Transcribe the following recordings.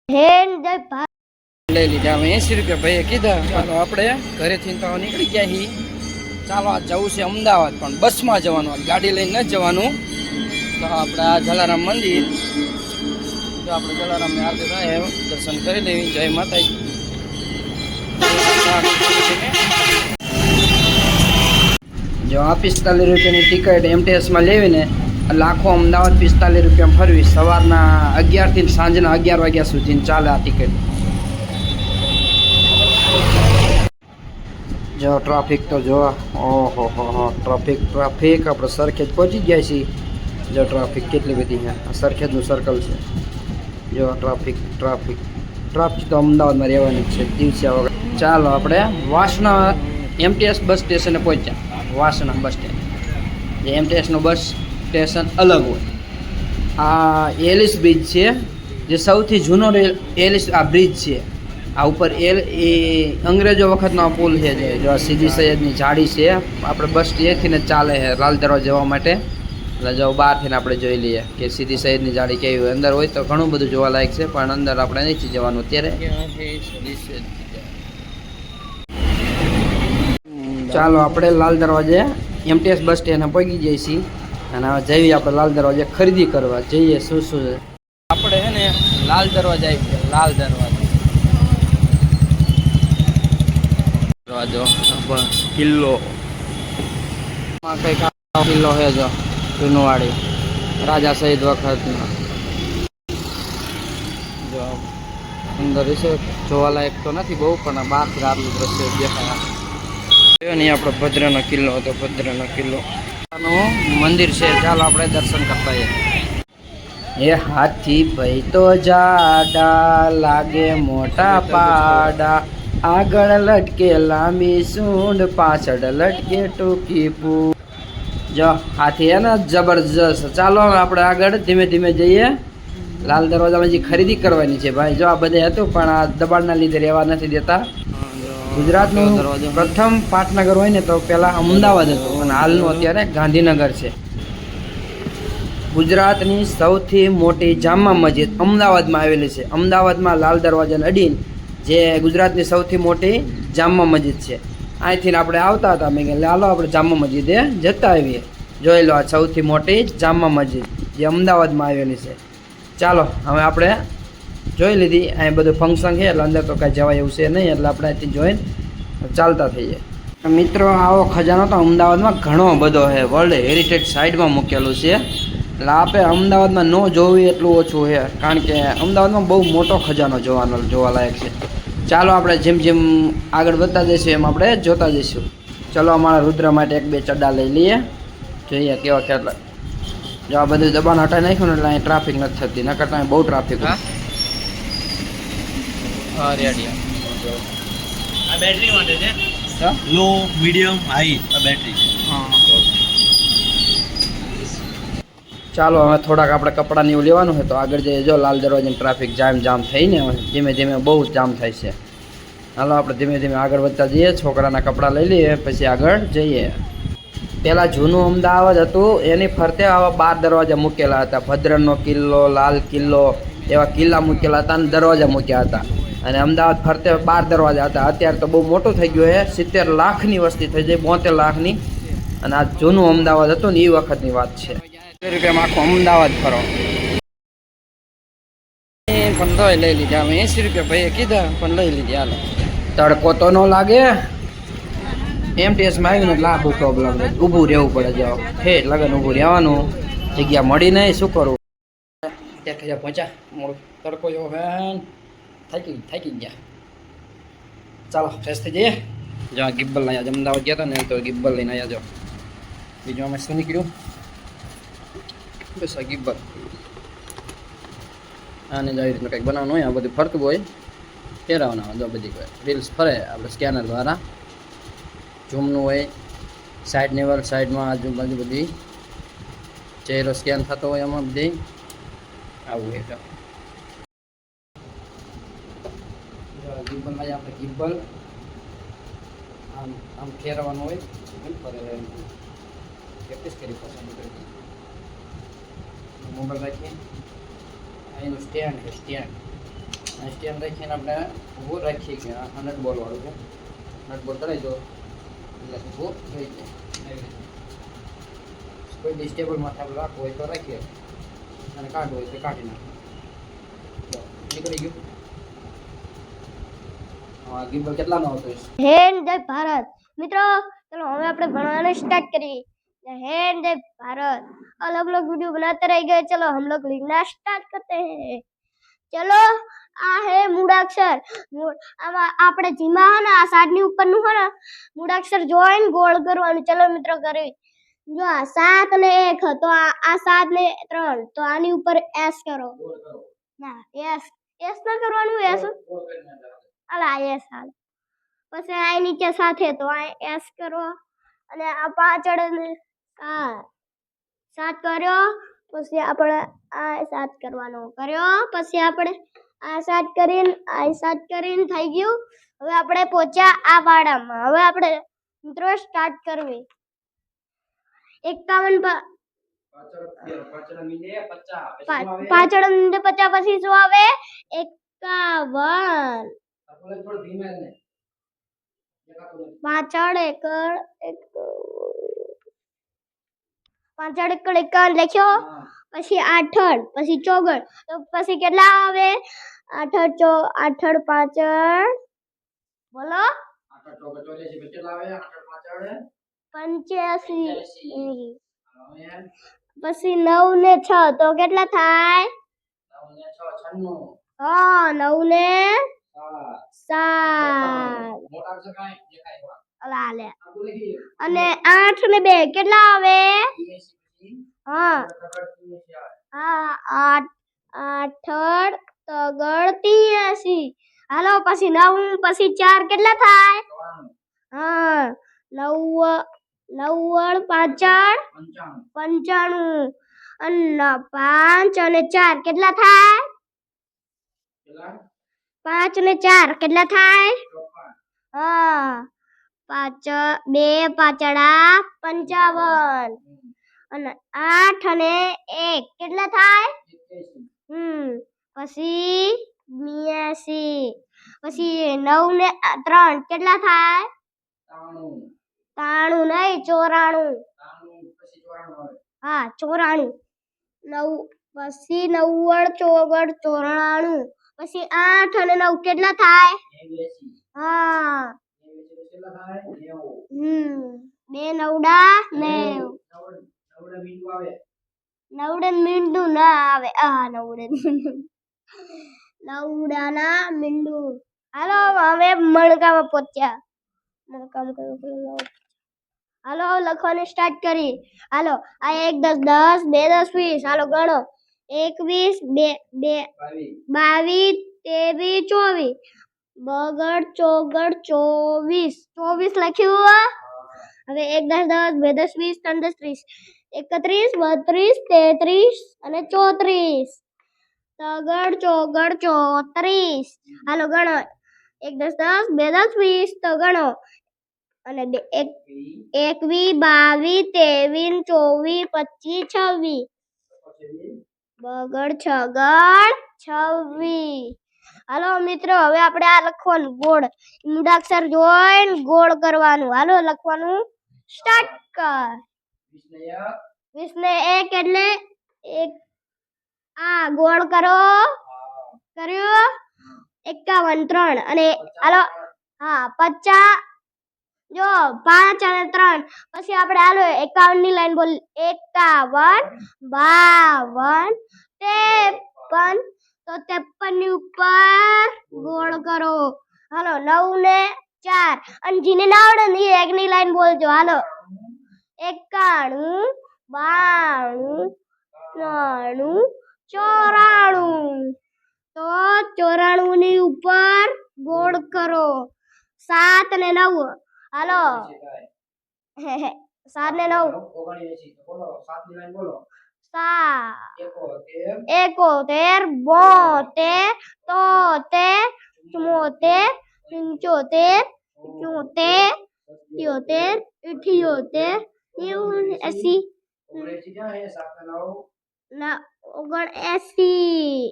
લઈ લીધા અમે 80 રૂપિયા ભાઈએ કીધા. ચાલો આપણે ઘરેથી તો નીકળી ગયા છીએ. ચાલો આ જવું છે અમદાવાદ, પણ બસમાં જવાનું, ગાડી લઈને ન જવાનું. તો આપણે આ જલારામ મંદિર, તો આપણે જલારામની આરતી થાય દર્શન કરી લેવી. જય માતાજી. જો આ 45 રૂપિયાની ટિકિટ એમટીએસમાં લેવીને લાખો અમદાવાદ 45 રૂપિયામાં ફરવી. સવારના 11 થી સાંજના 11 વાગ્યા સુધી ચાલે આ ટિકિટ. જો ટ્રાફિક તો જો, ઓહો હો ટ્રાફિક આપણે સરખેજ પહોંચી ગયા છીએ. જો ટ્રાફિક કેટલી બધી છે. આ સરખેજનું સર્કલ છે. જો ટ્રાફિક તો અમદાવાદમાં રહેવાની જ છે દિવસે વગર. ચાલો આપણે વાસણા એમટીએસ બસ સ્ટેશને પહોંચ્યા. વાસણા બસ સ્ટેન્ડ, જે એમટીએસનું બસ સ્ટેશન અલગ હોય. આ એલિસ બ્રિજ છે, જે સૌથી જૂનો એલિસ આ બ્રિજ છે. આ ઉપર એ અંગ્રેજો વખતનો પુલ છે. જો સીદી સૈયદની જાળી છે. આપણે બસ એથી ને ચાલે છે લાલ દરવાજા જવા માટે. એટલે જો બહારથી આપણે જોઈ લઈએ કે સીદી સૈયદની જાળી કેવી હોય. અંદર હોય તો ઘણું બધું જોવાલાયક છે, પણ અંદર આપણે નથી જવાનું અત્યારે. ચાલો આપણે લાલ દરવાજે એમટીએસ બસ સ્ટેન્ડે પહોંચી જઈએ છીએ. અને હવે જઈએ આપણે લાલ દરવાજે ખરીદી કરવા. જઈએ શું શું છે. આપણે છે ને લાલ દરવાજા આવી ગયા. લાલ દરવાજો કિલ્લો, કઈક કિલ્લો છે જો જૂનવાડી, રાજા શહીદ વખતનો. જો અંદર છે, જોવાલાયક તો નથી બહુ, પણ બહારથી આટલું દ્રશ્ય દેખાય. નહીં આપણો ભદ્રનો કિલ્લો હતો. ભદ્રનો કિલ્લો મંદિર છે. ચાલો આપણે દર્શન કરતા જઈએ. એ હાથી ભાઈ તો જાડા લાગે મોટા પાડા, આગળ લટકે લાંબી સૂંઢ, પાછળ લટકે ટૂંકી પૂ. જો હાથી હે ને જબરજસ્ત. ચાલો આપણે આગળ ધીમે ધીમે જઈએ. લાલ દરવાજામાં જે ખરીદી કરવાની છે ભાઈ. જો આ બધે હતું, પણ આ દબાણના લીધે રહેવા નથી દેતા. ગુજરાતનું પ્રથમ પાટનગર હોય ને તો પહેલાં અમદાવાદ હતું, અને હાલનું અત્યારે ગાંધીનગર છે. ગુજરાતની સૌથી મોટી જામા મસ્જિદ અમદાવાદમાં આવેલી છે. અમદાવાદમાં લાલ દરવાજાને અડીને જે ગુજરાતની સૌથી મોટી જામા મસ્જિદ છે. અહીંથી આપણે આવતા હતા. મેં કીધું ચાલો આપણે જામા મસ્જિદે જતા આવીએ. જોઈ લો, આ સૌથી મોટી જામા મસ્જિદ જે અમદાવાદમાં આવેલી છે. ચાલો હવે આપણે જોઈ લીધી. અહીં બધું ફંક્શન છે, એટલે અંદર તો કાંઈ જવાય એવું છે નહીં, એટલે આપણે અહીંથી જોઈને ચાલતા થઈએ. મિત્રો આવો ખજાનો તો અમદાવાદમાં ઘણો બધો છે. વર્લ્ડ હેરિટેજ સાઇટમાં મૂકેલું છે. એટલે આપણે અમદાવાદમાં ન જોવી એટલું ઓછું છે, કારણ કે અમદાવાદમાં બહુ મોટો ખજાનો જોવાલાયક છે. ચાલો આપણે જેમ જેમ આગળ વધતા જઈશું એમ આપણે જોતા જઈશું. ચલો અમારા રુદ્ર માટે 1-2 ચડ્ડા લઈ લઈએ. જોઈએ કેવા કેટલા. જો આ બધું દબાણ હટાવી નાખ્યું ને એટલે અહીં ટ્રાફિક નથી થતી. ન કરતા બહુ ટ્રાફિક. આ બેટરી માટે છે. લો, મીડિયમ, હાઈ આ બેટરી છે. ચાલો હવે થોડાક આપણે કપડાં એવું લેવાનું હોય તો આગળ જઈએ. જો લાલ દરવાજાની ટ્રાફિક જામ થઈને ધીમે ધીમે બહુ જામ થાય છે. હાલો આપણે ધીમે ધીમે આગળ વધતા જઈએ. છોકરાના કપડાં લઈ લઈએ, પછી આગળ જઈએ. પહેલાં જૂનું અમદાવાદ હતું, એની ફરતે આવા 12 દરવાજા મૂકેલા હતા. ભદ્રનો કિલ્લો, લાલ કિલ્લો, એવા કિલ્લા મૂકેલા હતા અને દરવાજા મૂક્યા હતા. અને અમદાવાદ ફરતે 12 દરવાજા હતા. અત્યારે તો બહુ મોટું થઈ ગયું છે. 70 લાખની વસ્તી થઈ જાય, 72 લાખની. અને આ જૂનું અમદાવાદ હતું ને એ વખતની વાત છે. રૂપિયામાં આખું અમદાવાદ ફરો. પણ લઈ લીધા અમે 80 રૂપિયા ભાઈએ કીધા, પણ લઈ લીધી. હાલો, તડકો તો ન લાગે. એમટીએસમાં આવીને લાખો પ્રોબ્લેમ છે. ઊભું રહેવું પડે. જાઓ ઠેઠ લગન ઊભું રહેવાનું, જગ્યા મળી નહીં, શું કરવું. ત્યાં પહોંચ્યા મોડું. તડકો એવો હે, થાકી ગયા. ચાલો ફ્રેશ થઈ જઈએ. જો આ ગિબ્બલ લઈ આવ્યા. અમદાવાદ ગયા હતા ને તો ગિબ્બલ લઈને આવ્યા. જો બીજું અમે શું નીકળ્યું, બસ આ ગિબ્બલ. આને જ આવી રીતનું કંઈક બનાવવાનું હોય. આ બધું ફરતું હોય, ફેરવવાનું હોય. જો બધી રીલ્સ ફરે આપણે સ્કેનર દ્વારા. ઝૂમનું હોય, સાઈડ નેવર સાઈડમાં આજુબાજુ બધી ચહેરો સ્કેન થતો હોય, એમાં બધી આવું હોય. ગિબ્બલમાં આપણે ગિબ્બલ આમ ફેરવવાનું હોય. પ્રેક્ટિસ કરી પસંદ કરી મોબાઈલ રાખીએ. એનું સ્ટેન્ડ છે. સ્ટેન્ડ સ્ટેન્ડ રાખીને આપણે ઊભું રાખીએ કે આ નટ બોલ વાળું છે નટ બોલ કરાવી દો એટલે ઊભું થઈ જાય કોઈ બી સ્ટેબલ માથે આપણે રાખવું હોય તો રાખીએ અને કાઢવું હોય તો કાઢી નાખીએ નીકળી ગયું હા ગિમ્બલ કેટલાનો આવતો હશે હેન્ડ જય ભારત મિત્રો चलो હવે આપણે ભણવાનું स्टार्ट करिए હેન્ડ जय भारत अलग अलग वीडियो बनाते रह गए चलो हम लोग लिखना स्टार्ट करते हैं चलो आ है मूળાક્ષર આમાં આપણે જીમા હે ને આ સાદની ઉપરનું હે ને મૂળાક્ષર જોઈને ગોળ કરવાનું ચલો મિત્રો કરી જો આ 7 ને 1 તો આ 7 ને 3 તો આની ઉપર એસ કરો ના એસ ના કરવાનું એસ અલા એસ હાલ પછી આ નીચે સાથે તો આ એસ કરો અને આ પાછળ આ 7 કર્યો પછી આપણે આ 7 કરવાનો કર્યો પછી આપણે આ 7 કરીને થઈ ગયું હવે આપણે પહોંચ્યા આ વાડામાં હવે આપણે મિત્રો સ્ટાર્ટ કરવી 51 પાછળ મીંડે 50 પછી શું આવે 51 પાછળ એકડ લખ્યો પછી 8 પછી 64 તો પછી કેટલા આવે 8 પાછળ બોલો 85 પછી 9 ને 6 તો કેટલા થાય 9 ને 7 અલા લે અને 8 ને 2 કેટલા આવે હા 8 83 હાલો પછી 9 પછી 4 કેટલા થાય હા 9 પાછળ 95 અને 5 અને 4 કેટલા થાય 5 અને 4 કેટલા થાય હા 2 પાછળા 55 અને 8 અને 1 કેટલા થાય પછી 82 પછી 9 ને 3 કેટલા થાય 93 નહીં 94 હા 94 પછી 90 94 પછી 8 અને 9 કેટલા થાય હા 2 નવડા 90 નવડે મીંડું ના આવે નવડાના મીંડું હાલો હવે મણકામાં પહોંચ્યા મણકામ કયો હાલો લખવાનું સ્ટાર્ટ કરી હાલો આ 1 10 10 2 10 20 હાલો ગણો 21 22 23 24 બગડ ચોગડ 24 લખ્યું હવે 1 10 10 2 10 20 3 10 30 31 32 33 અને 34 તગડ ચોગડ 34 હાલો ગણો 1 10 10 2 10 20 તો ગણો અને 21 22 23 24 25 26 બગડ છગડ 26 હાલો મિત્રો હવે આપણે આ લખવાનું ગોળ મૂળાક્ષર જોઈને ગોળ કરવાનું હાલો લખવાનું સ્ટાર્ટ કર 20 ને 1 એટલે આ ગોળ કરો કર્યો 51 3 અને હાલો હા 50 જો 5 અને 3 પછી આપણે હાલો 51 ની લાઈન બોલ 51 52 53 તો 53 ની ઉપર ગોળ કરો હાલો 9 ને 4 અને જીને ના આવડે ને એ એકની લાઈન બોલજો હાલો 91 92 93 94 તો 94 ની ઉપર ગોળ કરો 7 ને 9 હાલો 7 ને 9 71 72 73 74 75 76 77 78 79 80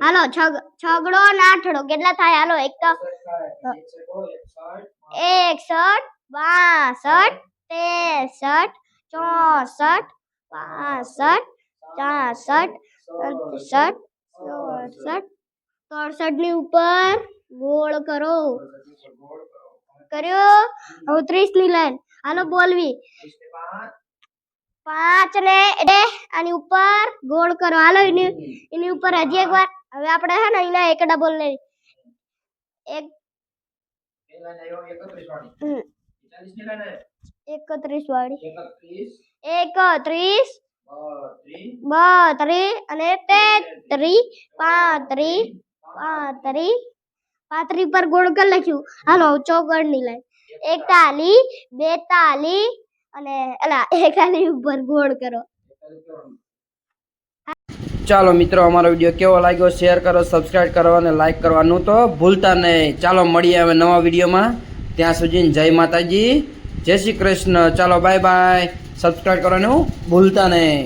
હાલો છગડો નાઠડો કેટલા થાય હાલો એક તો 61 62 63 64 65 66 67 67 ની ઉપર ગોળ કરો કર્યો હવે 30 ની લાઈન હાલો બોલવી 5 ને એટલે આની ઉપર ગોળ કરો હાલો એની ઉપર હજી એક વાર હવે આપણે હે ને એના એકડા બોલ લે એક 31 વાળી 31 32 અને 33 35 35 પર ગોળ કરી લખ્યું હાલો ચોગડ ની લાઈન 41 42 અને એલા 41 ઉપર ગોળ કરો ચાલો મિત્રો અમારો વિડીયો કેવો લાગ્યો શેર કરો સબસ્ક્રાઇબ કરો અને લાઈક કરવાનું તો ભૂલતા નહીં. ચાલો મળીએ હવે નવા વિડીયોમાં. ત્યાં સુધી જય માતાજી, જય શ્રી કૃષ્ણ. ચાલો બાય બાય. સબસ્ક્રાઇબ કરવાનું ભૂલતા નહીં.